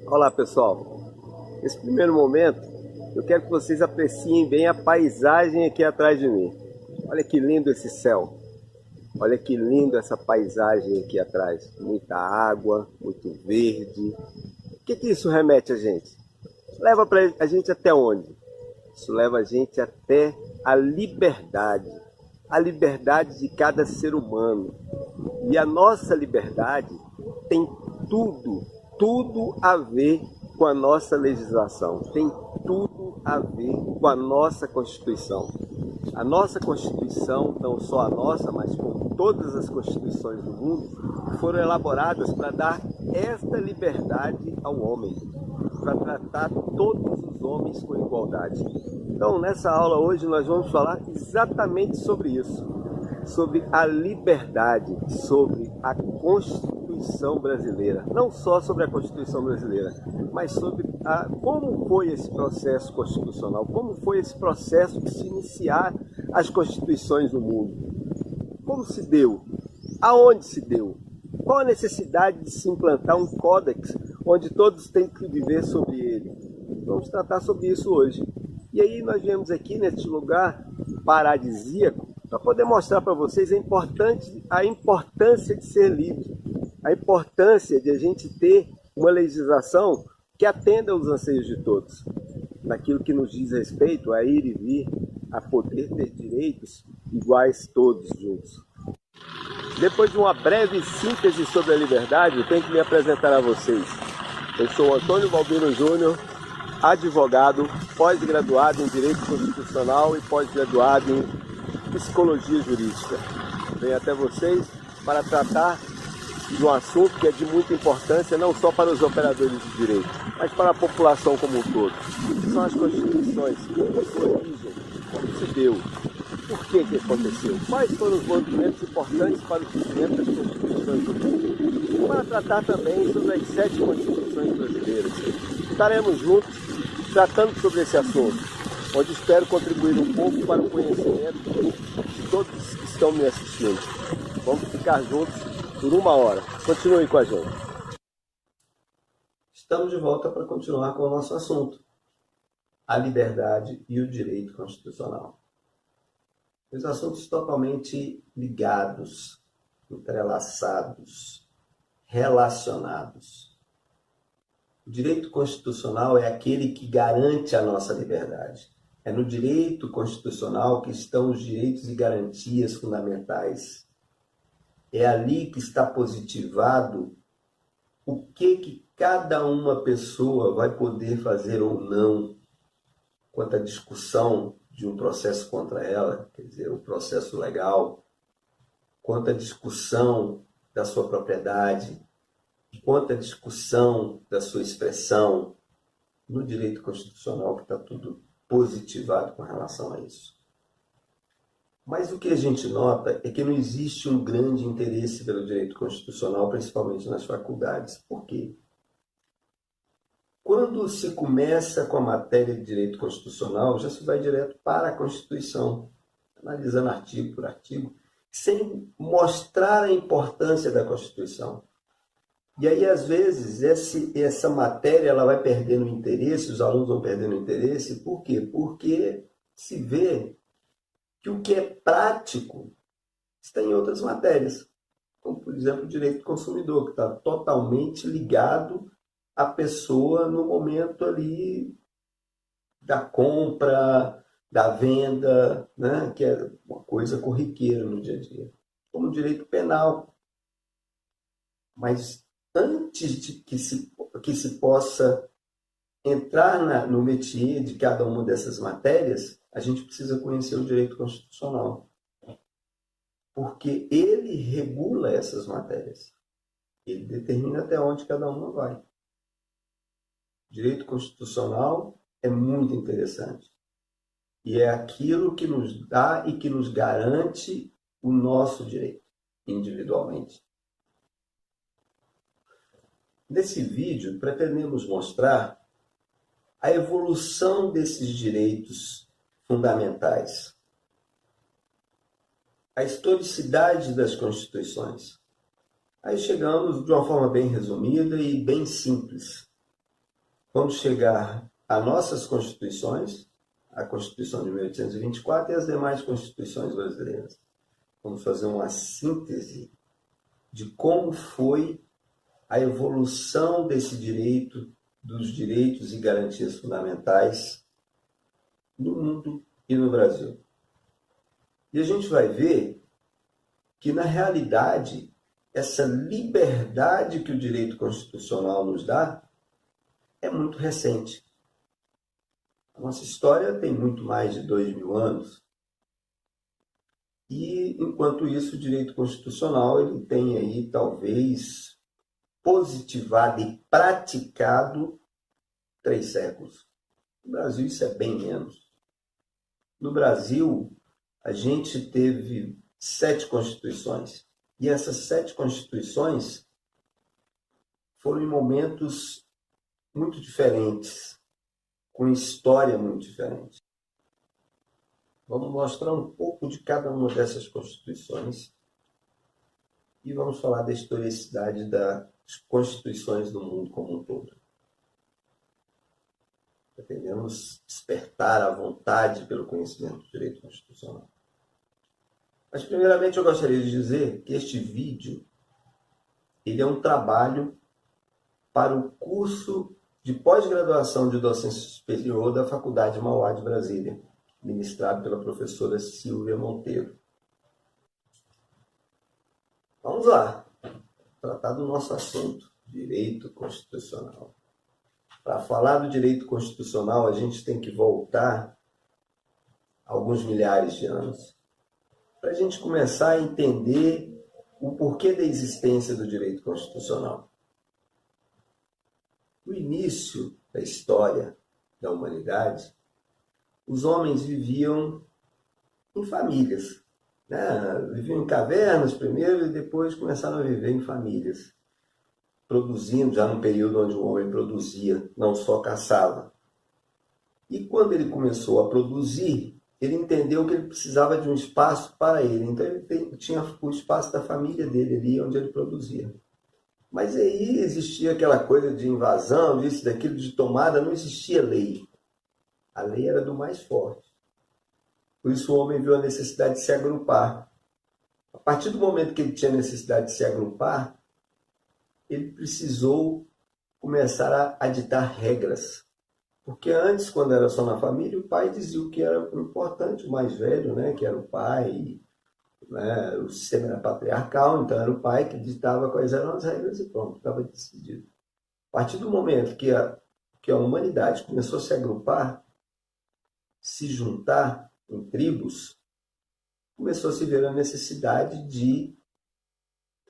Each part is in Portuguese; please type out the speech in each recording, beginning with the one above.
Olá pessoal, nesse primeiro momento eu quero que vocês apreciem bem a paisagem aqui atrás de mim. Olha que lindo esse céu, olha que lindo essa paisagem aqui atrás, muita água, muito verde. O que isso remete a gente? Leva a gente até onde? Isso leva a gente até a liberdade de cada ser humano. E a nossa liberdade tem tudo a ver com a nossa legislação, tem tudo a ver com a nossa Constituição. A nossa Constituição, não só a nossa, mas como todas as constituições do mundo, foram elaboradas para dar esta liberdade ao homem, para tratar todos os homens com igualdade. Então, nessa aula hoje, nós vamos falar exatamente sobre isso, sobre a liberdade, sobre a Constituição brasileira. Não só sobre a Constituição brasileira, mas sobre como foi esse processo constitucional, como foi esse processo de se iniciar as constituições no mundo. Como se deu? Aonde se deu? Qual a necessidade de se implantar um códex onde todos têm que viver sobre ele? Vamos tratar sobre isso hoje. E aí nós viemos aqui neste lugar paradisíaco para poder mostrar para vocês a importância de ser livre, a importância de a gente ter uma legislação que atenda aos anseios de todos, naquilo que nos diz respeito a ir e vir, a poder ter direitos iguais todos juntos. Depois de uma breve síntese sobre a liberdade, eu tenho que me apresentar a vocês. Eu sou Antônio Balbino Júnior, advogado, pós-graduado em Direito Constitucional e pós-graduado em Psicologia Jurídica. Venho até vocês para tratar de um assunto que é de muita importância, não só para os operadores de direito, mas para a população como um todo. Que são as constituições, como sua origem, como se deu, por que aconteceu, quais foram os movimentos importantes para o surgimento das constituições do mundo. E para tratar também sobre as 7 constituições brasileiras. Estaremos juntos tratando sobre esse assunto, onde espero contribuir um pouco para o conhecimento de todos que estão me assistindo. Vamos ficar juntos por 1 hora. Continue com a gente. Estamos de volta para continuar com o nosso assunto, a liberdade e o direito constitucional. Os assuntos totalmente ligados, entrelaçados, relacionados. O direito constitucional é aquele que garante a nossa liberdade. É no direito constitucional que estão os direitos e garantias fundamentais. É ali que está positivado o que cada uma pessoa vai poder fazer ou não quanto à discussão de um processo contra ela, quer dizer, o processo legal, quanto à discussão da sua propriedade, quanto à discussão da sua expressão. No direito constitucional que está tudo positivado com relação a isso. Mas o que a gente nota é que não existe um grande interesse pelo direito constitucional, principalmente nas faculdades. Por quê? Quando se começa com a matéria de direito constitucional, já se vai direto para a Constituição, analisando artigo por artigo, sem mostrar a importância da Constituição. E aí, às vezes, essa matéria ela vai perdendo interesse, os alunos vão perdendo interesse. Por quê? Porque se vê que o que é prático está em outras matérias, como, por exemplo, o direito do consumidor, que está totalmente ligado à pessoa no momento ali da compra, da venda, né? Que é uma coisa corriqueira no dia a dia, como o direito penal. Mas antes de que se possa entrar no métier de cada uma dessas matérias, a gente precisa conhecer o direito constitucional. Porque ele regula essas matérias. Ele determina até onde cada uma vai. O direito constitucional é muito interessante. E é aquilo que nos dá e que nos garante o nosso direito, individualmente. Nesse vídeo, pretendemos mostrar a evolução desses direitos fundamentais, a historicidade das constituições. Aí chegamos de uma forma bem resumida e bem simples vamos chegar às nossas constituições, a Constituição de 1824 e as demais constituições brasileiras. Vamos fazer uma síntese de como foi a evolução desse direito, dos direitos e garantias fundamentais no mundo e no Brasil. E a gente vai ver que, na realidade, essa liberdade que o direito constitucional nos dá é muito recente. A nossa história tem muito mais de 2.000 anos. E, enquanto isso, o direito constitucional ele tem aí, talvez, positivado e praticado 3 séculos. No Brasil, isso é bem menos. No Brasil, a gente teve 7 constituições. E essas 7 constituições foram em momentos muito diferentes, com história muito diferente. Vamos mostrar um pouco de cada uma dessas constituições e vamos falar da historicidade das constituições do mundo como um todo. Pretendemos despertar a vontade pelo conhecimento do direito constitucional. Mas, primeiramente, eu gostaria de dizer que este vídeo ele é um trabalho para o curso de pós-graduação de docência superior da Faculdade Mauá de Brasília, ministrado pela professora Silvia Monteiro. Vamos lá, tratar do nosso assunto, direito constitucional. Para falar do direito constitucional, a gente tem que voltar alguns milhares de anos, para a gente começar a entender o porquê da existência do direito constitucional. No início da história da humanidade, os homens viviam em famílias, né? Viviam em cavernas primeiro e depois começaram a viver em famílias, produzindo já num período onde o homem produzia, não só caçava. E quando ele começou a produzir, ele entendeu que ele precisava de um espaço para ele. Então ele tinha o espaço da família dele ali onde ele produzia. Mas aí existia aquela coisa de invasão, disso, daquilo, de tomada, não existia lei. A lei era do mais forte. Por isso o homem viu a necessidade de se agrupar. A partir do momento que ele tinha necessidade de se agrupar, ele precisou começar a ditar regras. Porque antes, quando era só na família, o pai dizia o que era importante, o mais velho, né, que era o pai, né, o sistema era patriarcal, então era o pai que ditava quais eram as regras e pronto, estava decidido. A partir do momento que a humanidade começou a se agrupar, se juntar em tribos, começou a se ver a necessidade de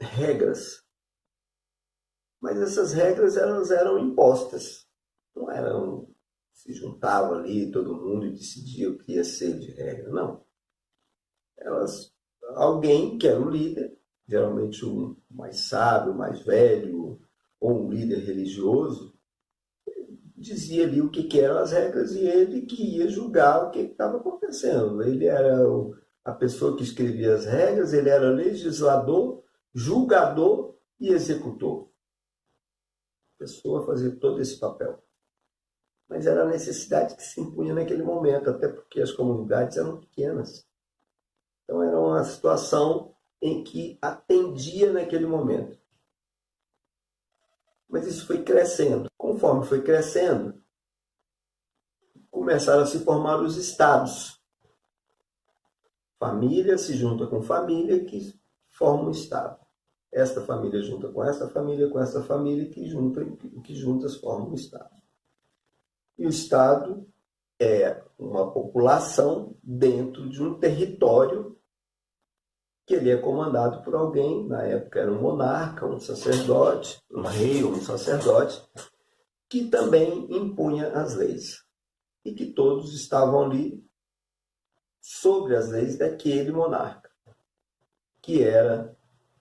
regras. Mas essas regras elas eram impostas, não eram, se juntava ali todo mundo e decidia o que ia ser de regra, não. Alguém que era o líder, geralmente o mais sábio, o mais velho, ou um líder religioso, dizia ali o que eram as regras e ele que ia julgar o que estava acontecendo. Ele era a pessoa que escrevia as regras, ele era legislador, julgador e executor. A pessoa fazia todo esse papel. Mas era a necessidade que se impunha naquele momento, até porque as comunidades eram pequenas. Então era uma situação em que atendia naquele momento. Mas isso foi crescendo. Conforme foi crescendo, começaram a se formar os estados. Família se junta com família que forma um estado. Esta família junta com esta família que juntas formam um estado. E o estado é uma população dentro de um território que ele é comandado por alguém, na época era um monarca, um sacerdote, um rei ou um sacerdote, que também impunha as leis. E que todos estavam ali sobre as leis daquele monarca, que era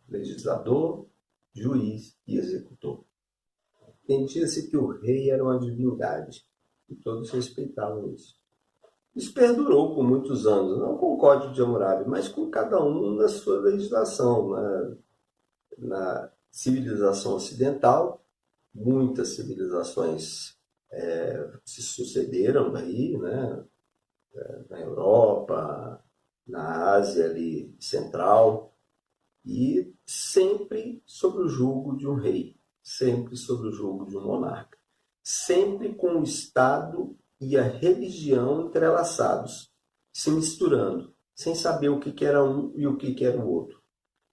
legislador, juiz e executor. Entendia-se que o rei era uma divindade, e todos respeitavam isso. Isso perdurou por muitos anos, não com o Código de Hammurabi, mas com cada um na sua legislação. Na civilização ocidental, muitas civilizações se sucederam daí, né? Na Europa, na Ásia ali central, e sempre sob o jugo de um rei, sempre sob o jugo de um monarca, sempre com o Estado e a religião entrelaçados, se misturando, sem saber o que era um e o que era o outro.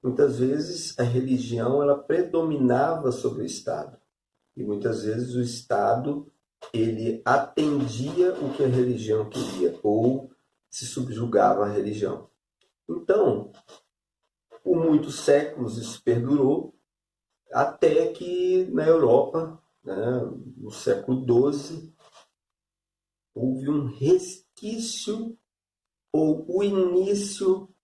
Muitas vezes a religião ela predominava sobre o Estado, e muitas vezes o Estado ele atendia o que a religião queria, ou se subjugava à religião. Então, por muitos séculos isso perdurou, até que na Europa, né, no século XII, houve um resquício ou o início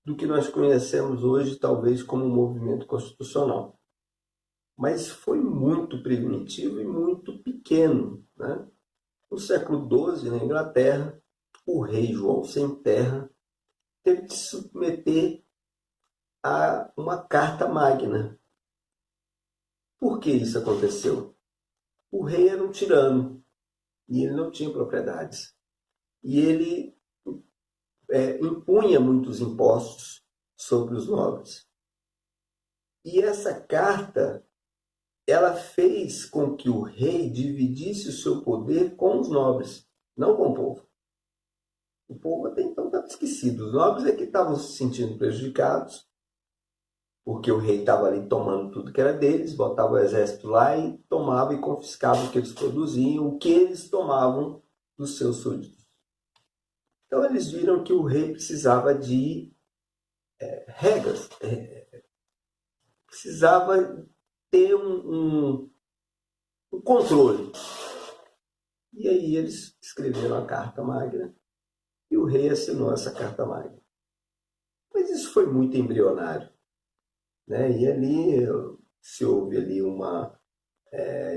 do que nós conhecemos hoje, talvez como um movimento constitucional. Mas foi muito primitivo e muito pequeno, né? No século XII, na Inglaterra, o rei João Sem Terra teve que se submeter a uma carta magna. Por que isso aconteceu? O rei era um tirano e ele não tinha propriedades. E ele impunha muitos impostos sobre os nobres. E essa carta ela fez com que o rei dividisse o seu poder com os nobres, não com o povo. O povo até então estava esquecido. Os nobres é que estavam se sentindo prejudicados, porque o rei estava ali tomando tudo que era deles, botava o exército lá e tomava e confiscava o que eles produziam, o que eles tomavam dos seus súditos. Então eles viram que o rei precisava de regras, precisava ter um controle. E aí eles escreveram a Carta Magna e o rei assinou essa Carta Magna. Mas isso foi muito embrionário, né? E ali se houve ali uma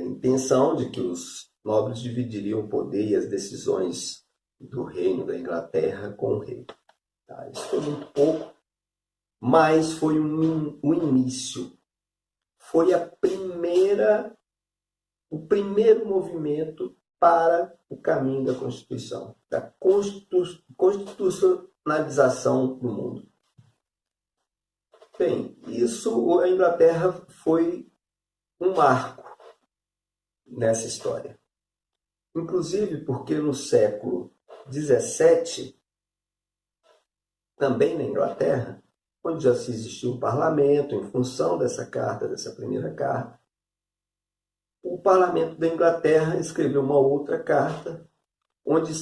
intenção de que os nobres dividiriam o poder e as decisões do reino da Inglaterra com o rei. Tá? Isso foi muito pouco, mas foi o início. Foi o primeiro movimento para o caminho da Constituição, da constitucionalização do mundo. Bem, isso, a Inglaterra foi um marco nessa história. Inclusive porque no século XVII, também na Inglaterra, onde já se existiu um parlamento em função dessa carta, dessa primeira carta, o parlamento da Inglaterra escreveu uma outra carta onde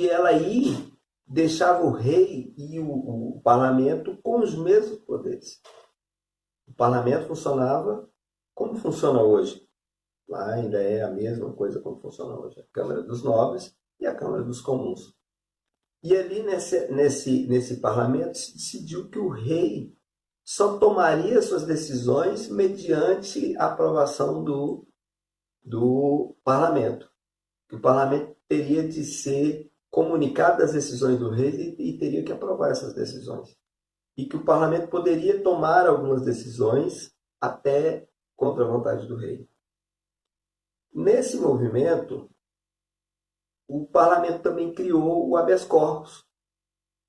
ela aí deixava o rei e o parlamento com os mesmos poderes. O parlamento funcionava como funciona hoje. Lá ainda é a mesma coisa como funciona hoje. A Câmara dos Nobres e a Câmara dos Comuns. E ali nesse parlamento se decidiu que o rei só tomaria suas decisões mediante a aprovação do parlamento. O parlamento teria de ser comunicado das decisões do rei e teria que aprovar essas decisões. E que o parlamento poderia tomar algumas decisões até contra a vontade do rei. Nesse movimento, o parlamento também criou o habeas corpus,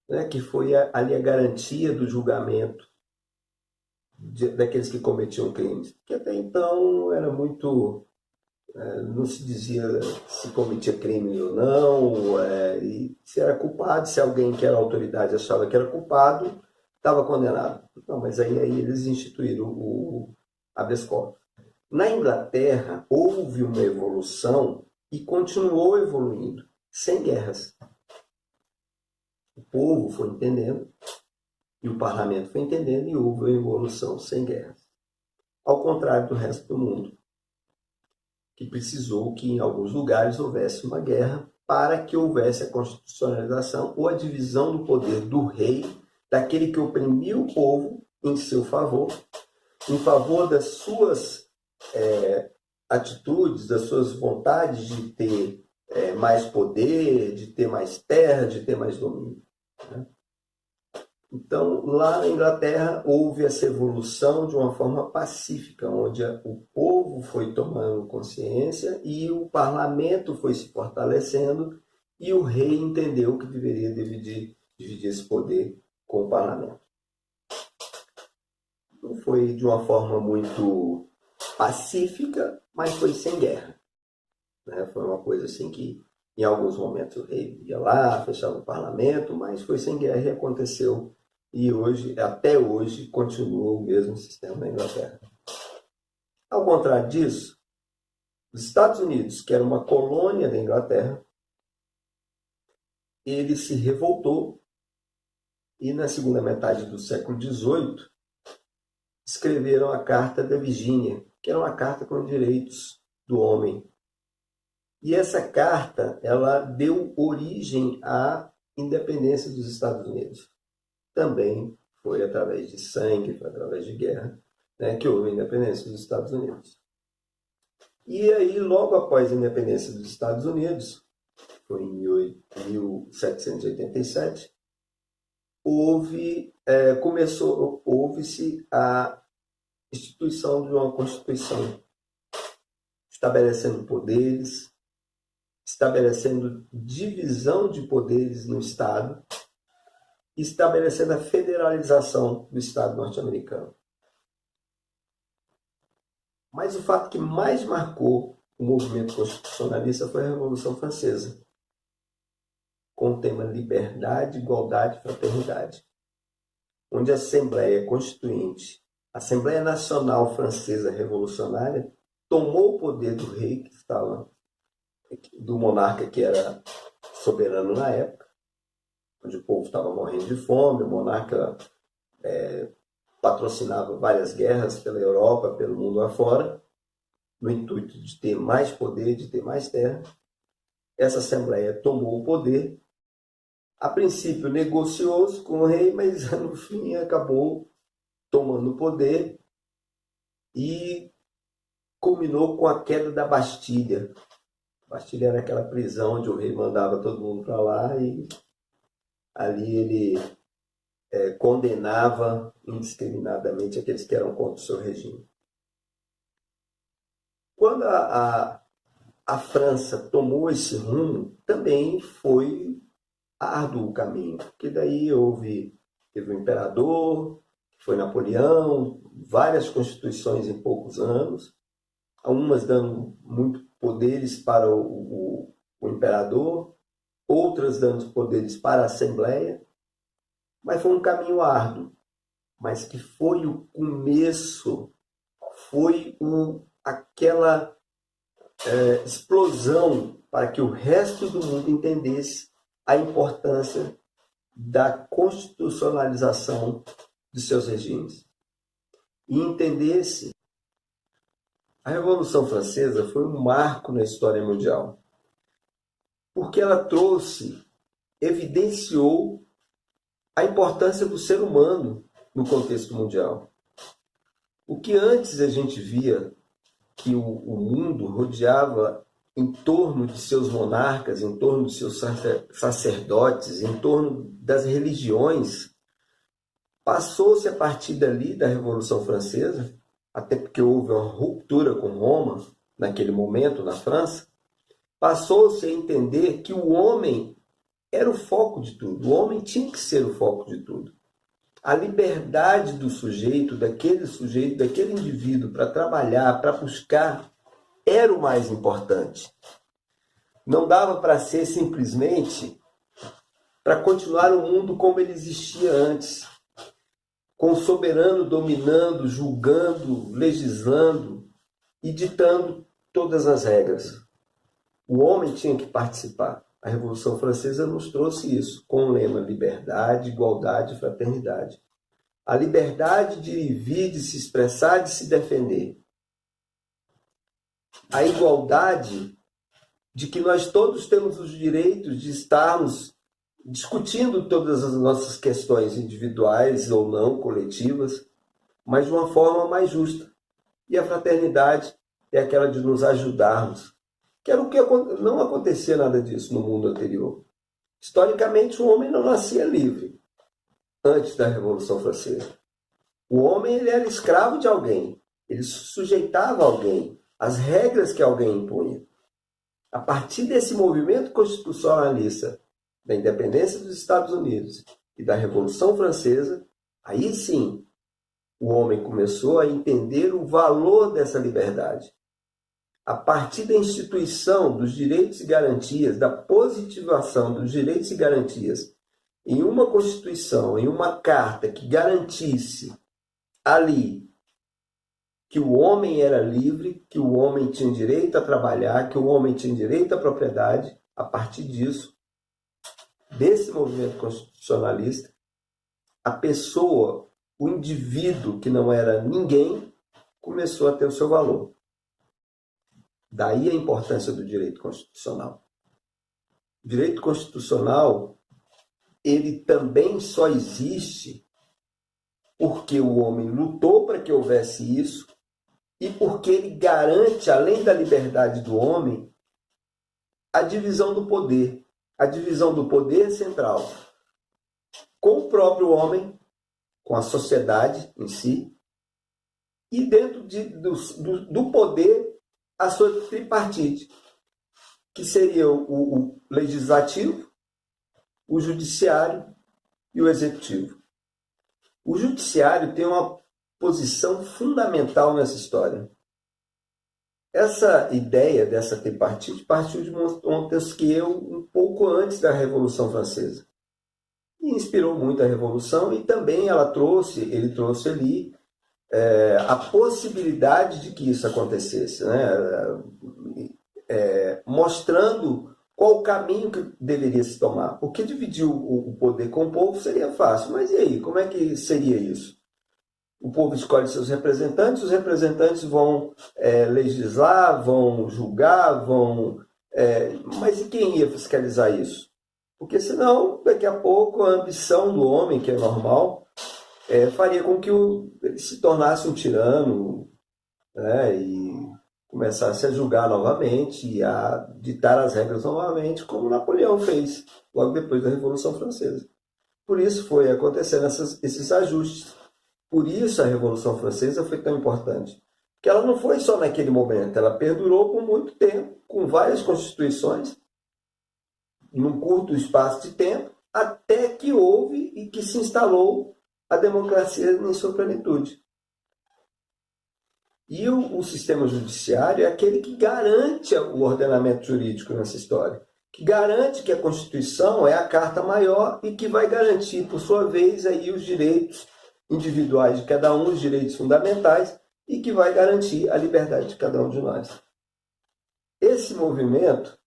né, que foi ali a garantia do julgamento daqueles que cometiam crimes, que até então era muito... não se dizia se cometia crime ou não, e se era culpado, se alguém que era autoridade achava que era culpado, estava condenado. Não, mas aí eles instituíram o habeas corpus. Na Inglaterra, houve uma evolução e continuou evoluindo, sem guerras. O povo foi entendendo, e o parlamento foi entendendo, e houve uma evolução sem guerras. Ao contrário do resto do mundo, que precisou que em alguns lugares houvesse uma guerra para que houvesse a constitucionalização ou a divisão do poder do rei, daquele que oprimia o povo em seu favor, em favor das suas atitudes, das suas vontades de ter mais poder, de ter mais terra, de ter mais domínio. Né? Então, lá na Inglaterra, houve essa evolução de uma forma pacífica, onde o povo foi tomando consciência e o parlamento foi se fortalecendo e o rei entendeu que deveria dividir esse poder com o parlamento. Não foi de uma forma muito pacífica, mas foi sem guerra. Foi uma coisa assim que, em alguns momentos, o rei ia lá, fechava o parlamento, mas foi sem guerra e aconteceu. E hoje, até hoje, continua o mesmo sistema na Inglaterra. Ao contrário disso, os Estados Unidos, que era uma colônia da Inglaterra, ele se revoltou e, na segunda metade do século XVIII, escreveram a Carta da Virgínia, que era uma carta com direitos do homem. E essa carta, ela deu origem à independência dos Estados Unidos. Também foi através de sangue, foi através de guerra, que houve a independência dos Estados Unidos. E aí, logo após a independência dos Estados Unidos, foi em 1787, houve-se a instituição de uma Constituição, estabelecendo poderes, estabelecendo divisão de poderes no Estado, estabelecendo a federalização do Estado norte-americano. Mas o fato que mais marcou o movimento constitucionalista foi a Revolução Francesa, com o tema liberdade, igualdade e fraternidade, onde a Assembleia Constituinte, a Assembleia Nacional Francesa Revolucionária, tomou o poder do rei, que estava, do monarca que era soberano na época, onde o povo estava morrendo de fome, o monarca patrocinava várias guerras pela Europa, pelo mundo afora, no intuito de ter mais poder, de ter mais terra. Essa Assembleia tomou o poder, a princípio negociou-se com o rei, mas no fim acabou tomando o poder e culminou com a queda da Bastilha. A Bastilha era aquela prisão onde o rei mandava todo mundo para lá e ali ele condenava indiscriminadamente aqueles que eram contra o seu regime. Quando a França tomou esse rumo, também foi árduo o caminho, porque daí teve o imperador, foi Napoleão, várias constituições em poucos anos, algumas dando muito poderes para o imperador, outras dando poderes para a Assembleia, mas foi um caminho árduo, mas que foi o começo, foi aquela explosão para que o resto do mundo entendesse a importância da constitucionalização de seus regimes. E entendesse, a Revolução Francesa foi um marco na história mundial, porque ela evidenciou a importância do ser humano no contexto mundial. O que antes a gente via que o mundo rodeava em torno de seus monarcas, em torno de seus sacerdotes, em torno das religiões, passou-se a partir dali da Revolução Francesa, até porque houve uma ruptura com Roma, naquele momento, na França, passou-se a entender que o homem era o foco de tudo, o homem tinha que ser o foco de tudo. A liberdade do sujeito, daquele indivíduo para trabalhar, para buscar, era o mais importante. Não dava para ser simplesmente para continuar o mundo como ele existia antes, com o soberano dominando, julgando, legislando e ditando todas as regras. O homem tinha que participar. A Revolução Francesa nos trouxe isso, com o lema liberdade, igualdade e fraternidade. A liberdade de vir, de se expressar, de se defender. A igualdade de que nós todos temos os direitos de estarmos discutindo todas as nossas questões individuais ou não, coletivas, mas de uma forma mais justa. E a fraternidade é aquela de nos ajudarmos. Que era o que não acontecia nada disso no mundo anterior. Historicamente, o homem não nascia livre. antes da Revolução Francesa. O homem ele era escravo de alguém, ele sujeitava alguém, as regras que alguém impunha. A partir desse movimento constitucionalista da independência dos Estados Unidos e da Revolução Francesa, aí sim o homem começou a entender o valor dessa liberdade. A partir da instituição dos direitos e garantias, da positivação dos direitos e garantias em uma Constituição, em uma carta que garantisse ali que o homem era livre, que o homem tinha direito a trabalhar, que o homem tinha direito à propriedade, a partir disso, desse movimento constitucionalista, a pessoa, o indivíduo que não era ninguém, começou a ter o seu valor. Daí a importância do direito constitucional. O direito constitucional, ele também só existe porque o homem lutou para que houvesse isso e porque ele garante, além da liberdade do homem, a divisão do poder central com o próprio homem, com a sociedade em si, e dentro do poder, a sua tripartite, que seria o legislativo, o judiciário e o executivo. O judiciário tem uma posição fundamental nessa história. Essa ideia dessa tripartite partiu de Montesquieu um pouco antes da Revolução Francesa. E inspirou muito a Revolução e também ele trouxe ali a possibilidade de que isso acontecesse, né? Mostrando qual o caminho que deveria se tomar. Porque dividir o poder com o povo seria fácil, mas e aí? Como é que seria isso? O povo escolhe seus representantes, os representantes vão legislar, vão julgar, mas e quem ia fiscalizar isso? Porque senão, daqui a pouco, a ambição do homem, que é normal, faria com que ele se tornasse um tirano, né, e começasse a julgar novamente e a ditar as regras novamente, como Napoleão fez logo depois da Revolução Francesa. Por isso foi acontecendo esses ajustes. Por isso a Revolução Francesa foi tão importante. Porque ela não foi só naquele momento, ela perdurou por muito tempo, com várias constituições, num curto espaço de tempo, até que houve e que se instalou a democracia em sua plenitude. E o sistema judiciário é aquele que garante o ordenamento jurídico nessa história, que garante que a Constituição é a carta maior e que vai garantir, por sua vez, aí os direitos individuais de cada um, os direitos fundamentais, e que vai garantir a liberdade de cada um de nós. Esse movimento,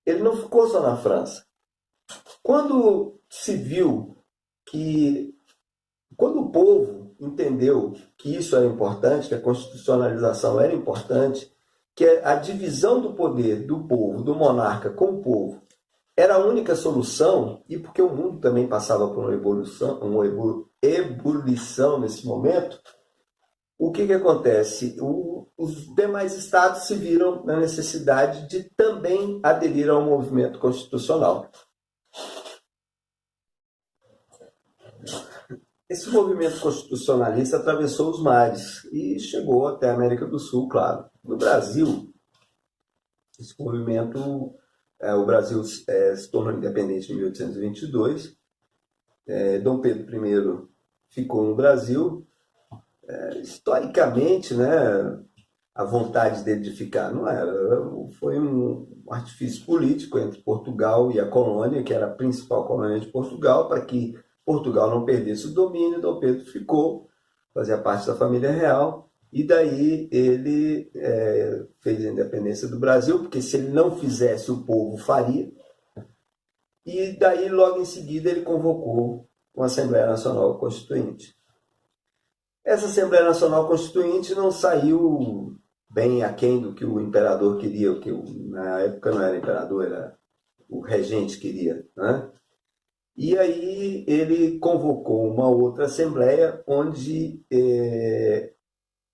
ele não ficou só na França. Quando se viu que, quando o povo entendeu que isso era importante, que a constitucionalização era importante, que a divisão do poder do povo, do monarca com o povo, era a única solução, e porque o mundo também passava por uma ebulição nesse momento, o que acontece? Os demais estados se viram na necessidade de também aderir ao movimento constitucional. Esse movimento constitucionalista atravessou os mares e chegou até a América do Sul, claro. No Brasil, esse movimento, o Brasil se tornou independente em 1822. Dom Pedro I ficou no Brasil. Historicamente, né, a vontade dele de ficar não era. Foi um artifício político entre Portugal e a colônia, que era a principal colônia de Portugal, para que Portugal não perdesse o domínio. Dom Pedro ficou, fazia parte da família real, e daí ele fez a independência do Brasil, porque se ele não fizesse, o povo faria. E daí, logo em seguida, ele convocou uma Assembleia Nacional Constituinte. Essa Assembleia Nacional Constituinte não saiu bem aquém do que o imperador queria, o que na época não era imperador, era o regente queria, né? E aí ele convocou uma outra Assembleia onde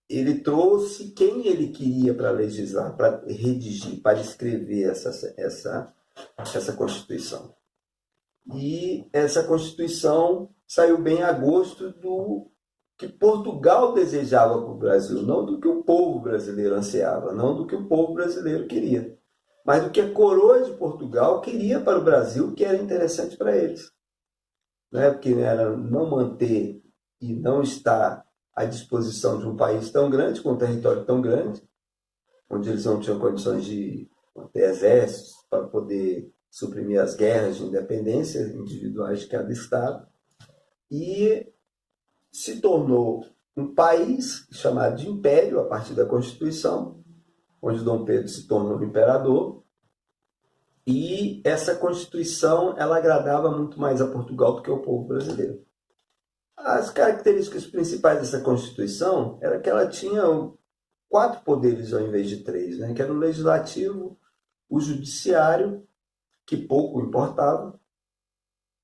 ele trouxe quem ele queria para legislar, para redigir, para escrever essa Constituição. E essa Constituição saiu bem a gosto do que Portugal desejava para o Brasil, não do que o povo brasileiro ansiava, não do que o povo brasileiro queria, mas do que a coroa de Portugal queria para o Brasil, que era interessante para eles. Né? Porque era não manter e não estar à disposição de um país tão grande, com um território tão grande, onde eles não tinham condições de ter exércitos para poder suprimir as guerras de independência individuais de cada estado, e se tornou um país chamado de Império a partir da Constituição, onde Dom Pedro se tornou imperador, e essa Constituição ela agradava muito mais a Portugal do que ao povo brasileiro. As características principais dessa Constituição era que ela tinha 4 poderes ao invés de 3, né? Que era o legislativo, o judiciário, que pouco importava,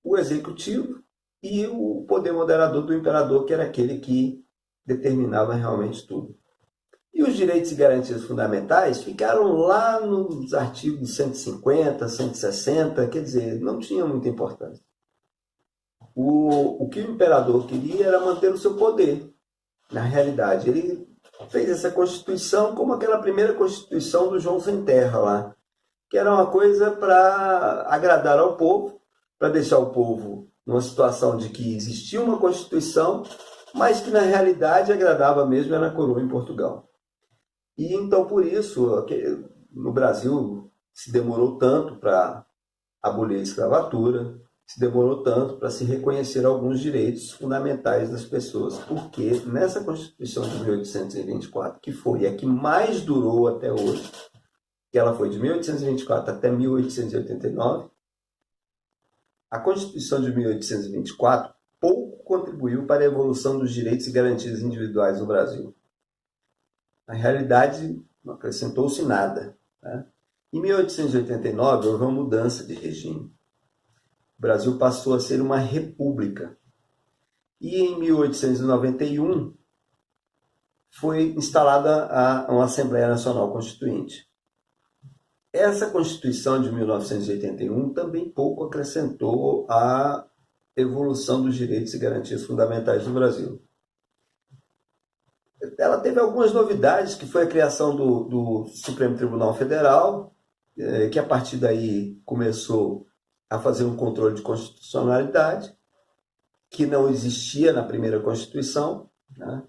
o executivo e o poder moderador do imperador, que era aquele que determinava realmente tudo. E os direitos e garantias fundamentais ficaram lá nos artigos 150, 160, quer dizer, não tinha muita importância. O que o imperador queria era manter o seu poder. Na realidade, ele fez essa Constituição como aquela primeira Constituição do João Sem Terra lá, que era uma coisa para agradar ao povo, para deixar o povo numa situação de que existia uma Constituição, mas que na realidade agradava mesmo era a coroa em Portugal. E então por isso, no Brasil se demorou tanto para abolir a escravatura, se demorou tanto para se reconhecer alguns direitos fundamentais das pessoas, porque nessa Constituição de 1824, que foi a que mais durou até hoje, que ela foi de 1824 até 1889, a Constituição de 1824 pouco contribuiu para a evolução dos direitos e garantias individuais no Brasil. Na realidade, não acrescentou-se nada. Né? Em 1889, houve uma mudança de regime. O Brasil passou a ser uma república. E em 1891 foi instalada uma Assembleia Nacional Constituinte. Essa Constituição de 1981 também pouco acrescentou à evolução dos direitos e garantias fundamentais no Brasil. Ela teve algumas novidades, que foi a criação do Supremo Tribunal Federal, que a partir daí começou a fazer um controle de constitucionalidade, que não existia na primeira Constituição, né?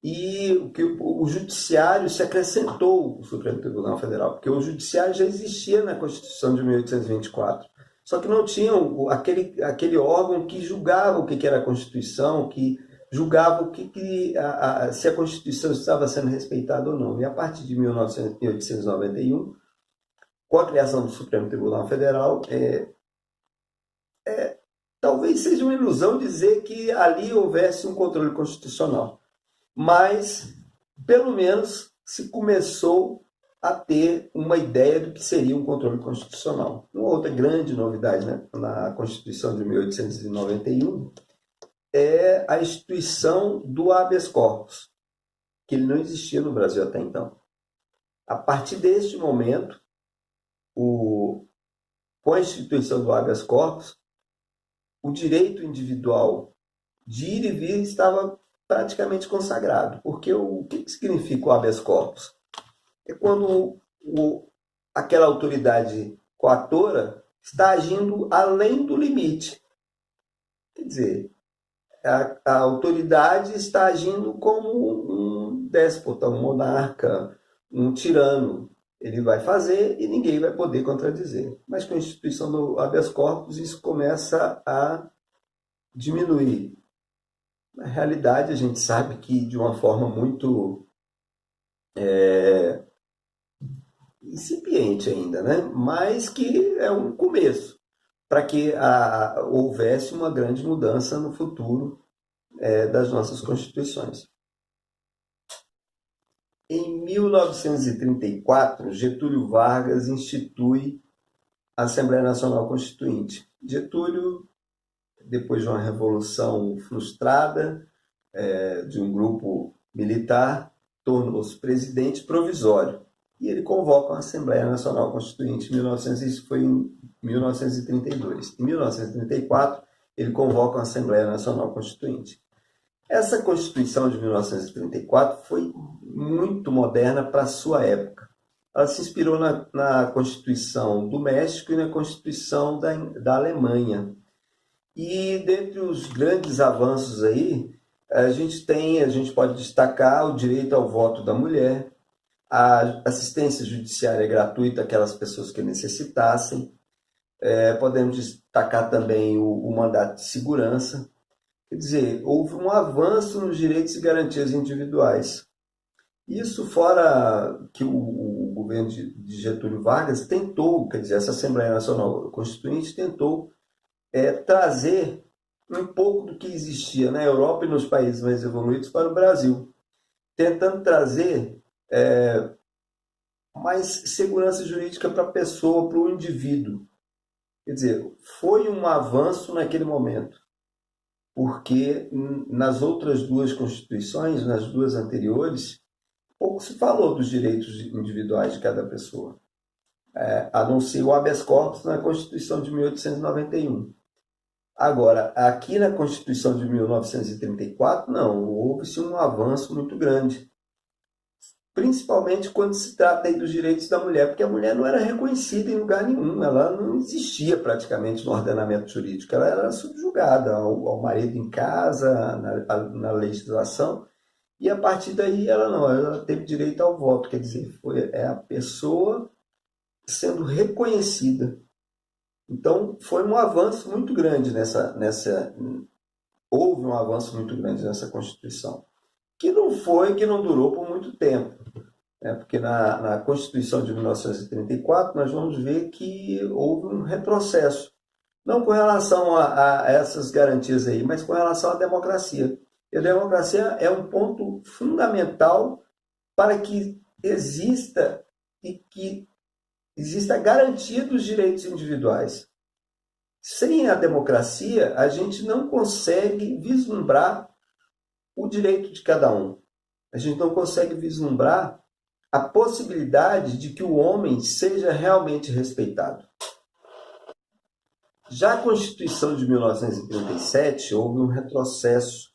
E o Judiciário se acrescentou ao Supremo Tribunal Federal, porque o Judiciário já existia na Constituição de 1824, só que não tinha aquele órgão que julgava o que era a Constituição, que julgava se a Constituição estava sendo respeitada ou não. E a partir de 1891, com a criação do Supremo Tribunal Federal, talvez seja uma ilusão dizer que ali houvesse um controle constitucional, mas pelo menos se começou a ter uma ideia do que seria um controle constitucional. Uma outra grande novidade, né, na Constituição de 1891 é a instituição do habeas corpus, que ele não existia no Brasil até então. A partir deste momento, com a instituição do habeas corpus, o direito individual de ir e vir estava praticamente consagrado. Porque o que significa o habeas corpus? É quando aquela autoridade coatora está agindo além do limite. Quer dizer, a autoridade está agindo como um déspota, um monarca, um tirano. Ele vai fazer e ninguém vai poder contradizer. Mas com a instituição do habeas corpus, isso começa a diminuir. Na realidade, a gente sabe que de uma forma muito incipiente ainda, né? Mas que é um começo para que houvesse uma grande mudança no futuro das nossas constituições. Em 1934, Getúlio Vargas institui a Assembleia Nacional Constituinte. Getúlio, depois de uma revolução frustrada de um grupo militar, tornou-se presidente provisório. E ele convoca uma Assembleia Nacional Constituinte, isso foi em 1932. Em 1934, ele convoca uma Assembleia Nacional Constituinte. Essa Constituição de 1934 foi muito moderna para a sua época. Ela se inspirou na Constituição do México e na Constituição da Alemanha. E dentre os grandes avanços aí, a gente pode destacar o direito ao voto da mulher, a assistência judiciária gratuita àquelas pessoas que necessitassem. Podemos destacar também o mandato de segurança. Quer dizer, houve um avanço nos direitos e garantias individuais. Isso fora que o governo de Getúlio Vargas tentou, quer dizer, essa Assembleia Nacional Constituinte tentou trazer um pouco do que existia na Europa e nos países mais evoluídos para o Brasil, tentando trazer mais segurança jurídica para a pessoa, para o indivíduo. Quer dizer, foi um avanço naquele momento, porque nas outras duas constituições, nas duas anteriores, pouco se falou dos direitos individuais de cada pessoa, a não ser o habeas corpus na Constituição de 1891. Agora, aqui na Constituição de 1934, não, houve-se um avanço muito grande, principalmente quando se trata aí dos direitos da mulher, porque a mulher não era reconhecida em lugar nenhum, ela não existia praticamente no ordenamento jurídico, ela era subjugada ao marido em casa, na legislação, e a partir daí ela teve direito ao voto, quer dizer, é a pessoa sendo reconhecida. Então, foi um avanço muito grande houve um avanço muito grande nessa Constituição, que não durou por muito tempo, né? Porque na Constituição de 1934 nós vamos ver que houve um retrocesso, não com relação a essas garantias aí, mas com relação à democracia. E a democracia é um ponto fundamental para que exista a garantia dos direitos individuais. Sem a democracia, a gente não consegue vislumbrar o direito de cada um. A gente não consegue vislumbrar a possibilidade de que o homem seja realmente respeitado. Já a Constituição de 1937 houve um retrocesso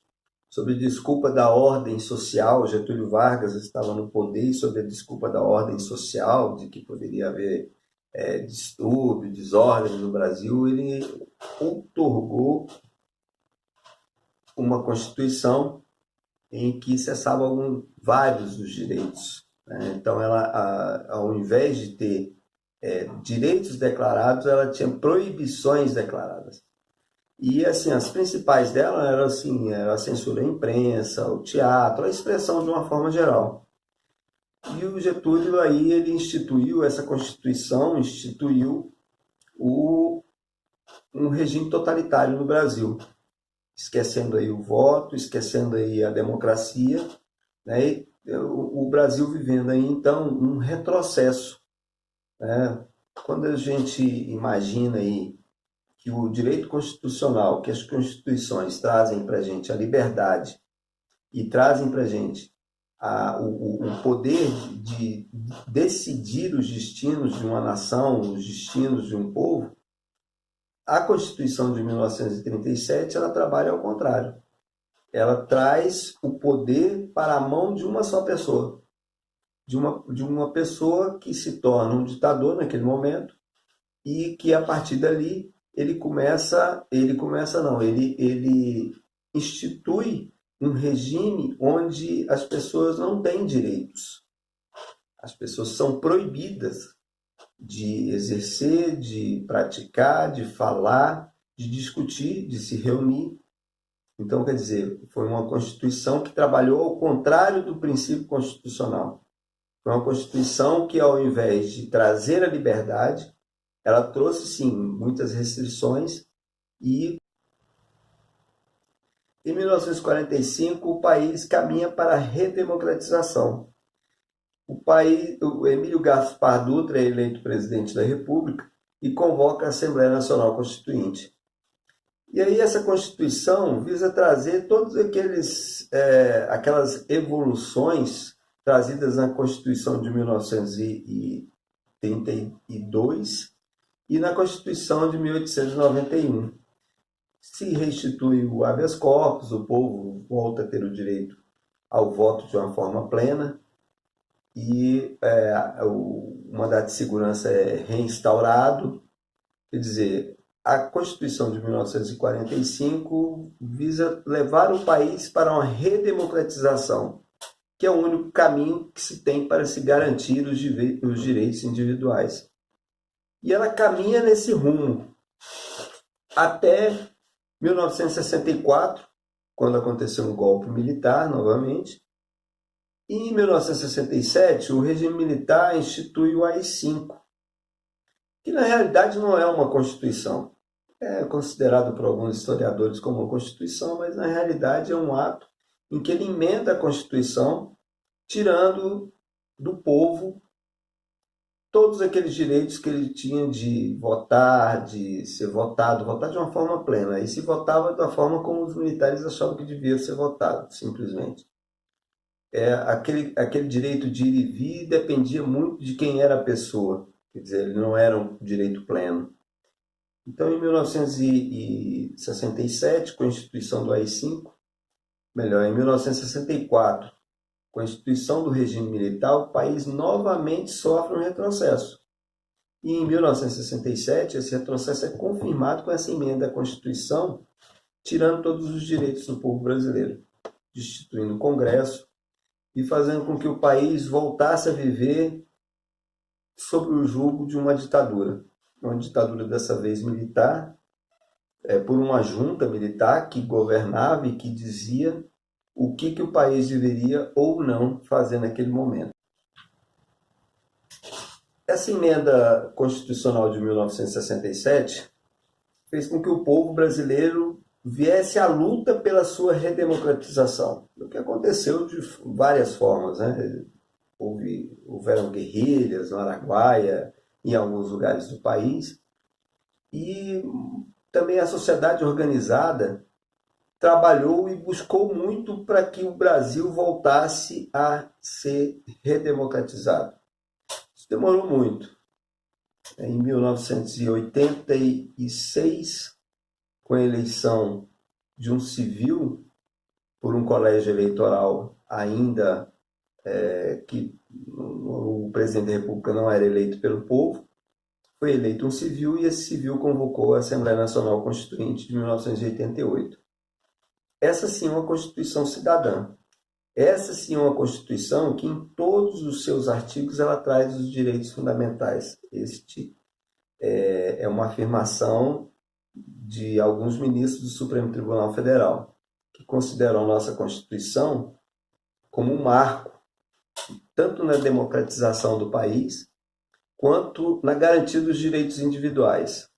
sob a desculpa da ordem social. Getúlio Vargas estava no poder e sob a desculpa da ordem social, de que poderia haver distúrbio, desordem no Brasil, ele outorgou uma Constituição em que cessavam vários dos direitos, né? Então, ela, ao invés de ter direitos declarados, ela tinha proibições declaradas. E, assim, as principais dela eram, assim, a censura à imprensa, o teatro, a expressão de uma forma geral. E o Getúlio, aí, ele instituiu essa Constituição, um regime totalitário no Brasil, esquecendo aí o voto, esquecendo aí a democracia, né? E o Brasil vivendo aí, então, um retrocesso, né? Quando a gente imagina aí que o direito constitucional, que as constituições trazem para a gente a liberdade e trazem para a gente o poder de decidir os destinos de uma nação, os destinos de um povo, a Constituição de 1937 ela trabalha ao contrário. Ela traz o poder para a mão de uma só pessoa, de uma pessoa que se torna um ditador naquele momento e que a partir dali ele institui um regime onde as pessoas não têm direitos. As pessoas são proibidas de exercer, de praticar, de falar, de discutir, de se reunir. Então, quer dizer, foi uma Constituição que trabalhou ao contrário do princípio constitucional. Foi uma Constituição que, ao invés de trazer a liberdade, ela trouxe, sim, muitas restrições e em 1945, o país caminha para a redemocratização. O Emílio Gaspar Dutra é eleito presidente da República e convoca a Assembleia Nacional Constituinte. E aí essa Constituição visa trazer todas aquelas evoluções trazidas na Constituição de 1932 e na Constituição de 1891. se restitui o habeas corpus, o povo volta a ter o direito ao voto de uma forma plena e o mandato de segurança é reinstaurado. Quer dizer, a Constituição de 1945 visa levar o país para uma redemocratização, que é o único caminho que se tem para se garantir os direitos individuais. E ela caminha nesse rumo até 1964, quando aconteceu um golpe militar novamente. E em 1967, o regime militar institui o AI-5, que na realidade não é uma Constituição. É considerado por alguns historiadores como uma Constituição, mas na realidade é um ato em que ele emenda a Constituição, tirando do povo todos aqueles direitos que ele tinha de votar, de ser votado, votar de uma forma plena. E se votava da forma como os militares achavam que devia ser votado, simplesmente. Aquele direito de ir e vir dependia muito de quem era a pessoa. Quer dizer, ele não era um direito pleno. Então, em 1967, Constituição do AI-5, melhor, em 1964, Constituição do regime militar, o país novamente sofre um retrocesso. E em 1967, esse retrocesso é confirmado com essa emenda à Constituição, tirando todos os direitos do povo brasileiro, destituindo o Congresso e fazendo com que o país voltasse a viver sob o jugo de uma ditadura dessa vez militar, por uma junta militar que governava e que dizia o que o país deveria ou não fazer naquele momento. Essa emenda constitucional de 1967 fez com que o povo brasileiro viesse à luta pela sua redemocratização, o que aconteceu de várias formas, né? Houveram guerrilhas no Araguaia, em alguns lugares do país, e também a sociedade organizada trabalhou e buscou muito para que o Brasil voltasse a ser redemocratizado. Isso demorou muito. Em 1986, com a eleição de um civil por um colégio eleitoral ainda que o presidente da República não era eleito pelo povo, foi eleito um civil e esse civil convocou a Assembleia Nacional Constituinte de 1988. Essa sim é uma Constituição cidadã. Essa sim é uma Constituição que em todos os seus artigos ela traz os direitos fundamentais. Este é uma afirmação de alguns ministros do Supremo Tribunal Federal, que consideram a nossa Constituição como um marco, tanto na democratização do país, quanto na garantia dos direitos individuais.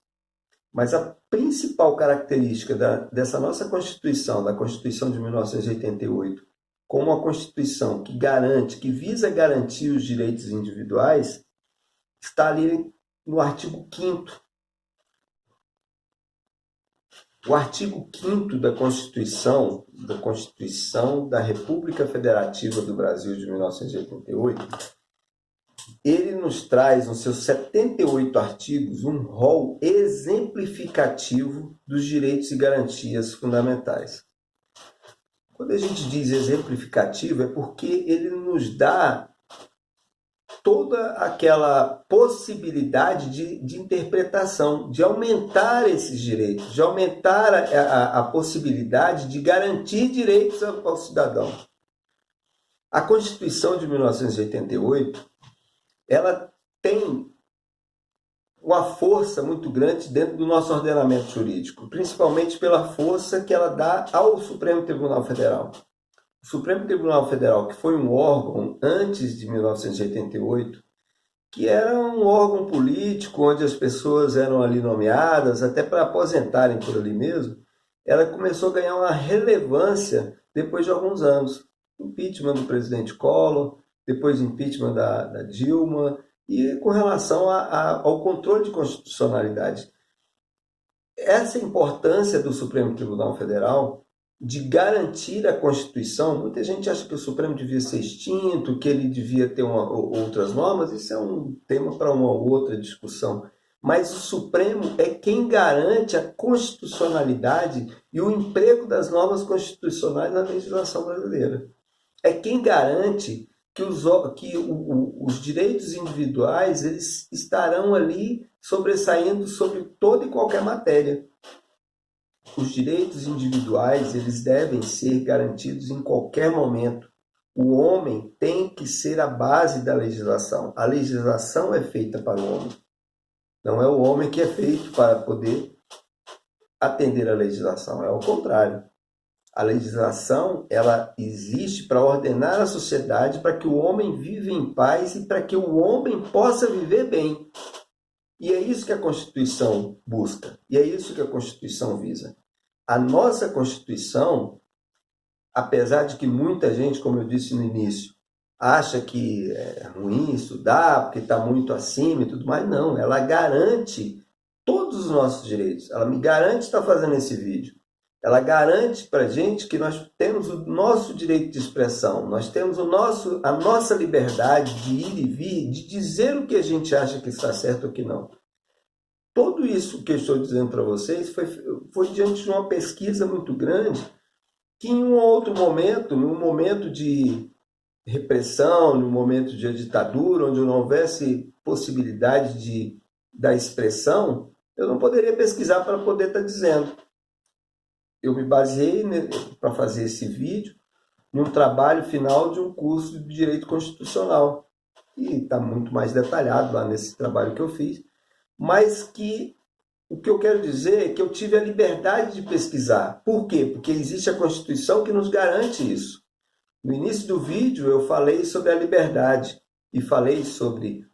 Mas a principal característica dessa nossa Constituição, da Constituição de 1988, como uma Constituição que que visa garantir os direitos individuais, está ali no artigo 5º. O artigo 5º da Constituição da República Federativa do Brasil de 1988, ele nos traz, nos seus 78 artigos, um rol exemplificativo dos direitos e garantias fundamentais. Quando a gente diz exemplificativo, é porque ele nos dá toda aquela possibilidade de interpretação, de aumentar esses direitos, de aumentar a possibilidade de garantir direitos ao cidadão. A Constituição de 1988, ela tem uma força muito grande dentro do nosso ordenamento jurídico, principalmente pela força que ela dá ao Supremo Tribunal Federal. O Supremo Tribunal Federal, que foi um órgão antes de 1988, que era um órgão político, onde as pessoas eram ali nomeadas, até para aposentarem por ali mesmo, ela começou a ganhar uma relevância depois de alguns anos. Impeachment do presidente Collor, depois impeachment da Dilma, e com relação ao controle de constitucionalidade. Essa importância do Supremo Tribunal Federal de garantir a Constituição, muita gente acha que o Supremo devia ser extinto, que ele devia ter outras normas, isso é um tema para uma outra discussão. mas o Supremo é quem garante a constitucionalidade e o emprego das normas constitucionais na legislação brasileira. É quem garante que os direitos individuais eles estarão ali sobressaindo sobre toda e qualquer matéria. Os direitos individuais eles devem ser garantidos em qualquer momento. O homem tem que ser a base da legislação. A legislação é feita para o homem. Não é o homem que é feito para poder atender a legislação, é o contrário. A legislação ela existe para ordenar a sociedade, para que o homem viva em paz e para que o homem possa viver bem. E é isso que a Constituição busca, e é isso que a Constituição visa. A nossa Constituição, apesar de que muita gente, como eu disse no início, acha que é ruim estudar, porque está muito acima e tudo mais, não, ela garante todos os nossos direitos. Ela me garante estar fazendo esse vídeo. Ela garante para a gente que nós temos o nosso direito de expressão, nós temos a nossa liberdade de ir e vir, de dizer o que a gente acha que está certo ou que não. Tudo isso que eu estou dizendo para vocês foi diante de uma pesquisa muito grande, que em um outro momento, num momento de repressão, num momento de ditadura, onde não houvesse possibilidade da expressão, eu não poderia pesquisar para poder estar dizendo. Eu me baseei para fazer esse vídeo num trabalho final de um curso de Direito Constitucional. E está muito mais detalhado lá nesse trabalho que eu fiz. Mas que o que eu quero dizer é que eu tive a liberdade de pesquisar. Por quê? Porque existe a Constituição que nos garante isso. No início do vídeo eu falei sobre a liberdade e falei sobre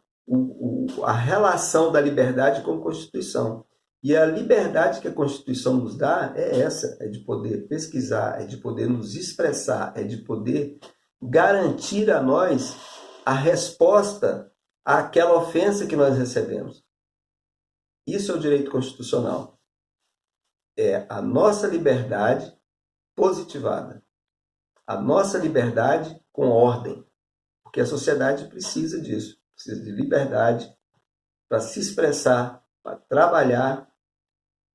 a relação da liberdade com a Constituição. E a liberdade que a Constituição nos dá é essa, é de poder pesquisar, é de poder nos expressar, é de poder garantir a nós a resposta àquela ofensa que nós recebemos. Isso é o direito constitucional. É a nossa liberdade positivada. A nossa liberdade com ordem. Porque a sociedade precisa disso. Precisa de liberdade para se expressar, para trabalhar,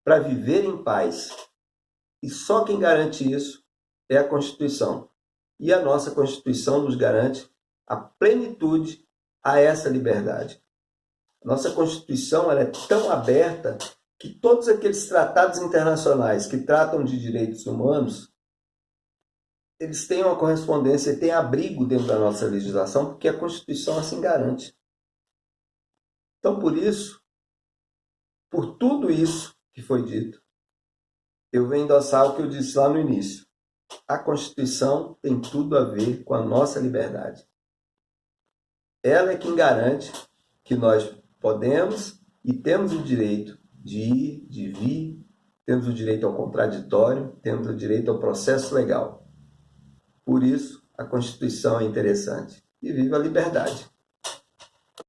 para viver em paz. E só quem garante isso é a Constituição. E a nossa Constituição nos garante a plenitude a essa liberdade. Nossa Constituição ela é tão aberta que todos aqueles tratados internacionais que tratam de direitos humanos, eles têm uma correspondência, têm abrigo dentro da nossa legislação, porque a Constituição assim garante. Então, por isso, por tudo isso que foi dito, eu venho endossar o que eu disse lá no início. A Constituição tem tudo a ver com a nossa liberdade. Ela é quem garante que nós podemos e temos o direito de ir, de vir, temos o direito ao contraditório, temos o direito ao processo legal. Por isso, a Constituição é interessante. E viva a liberdade!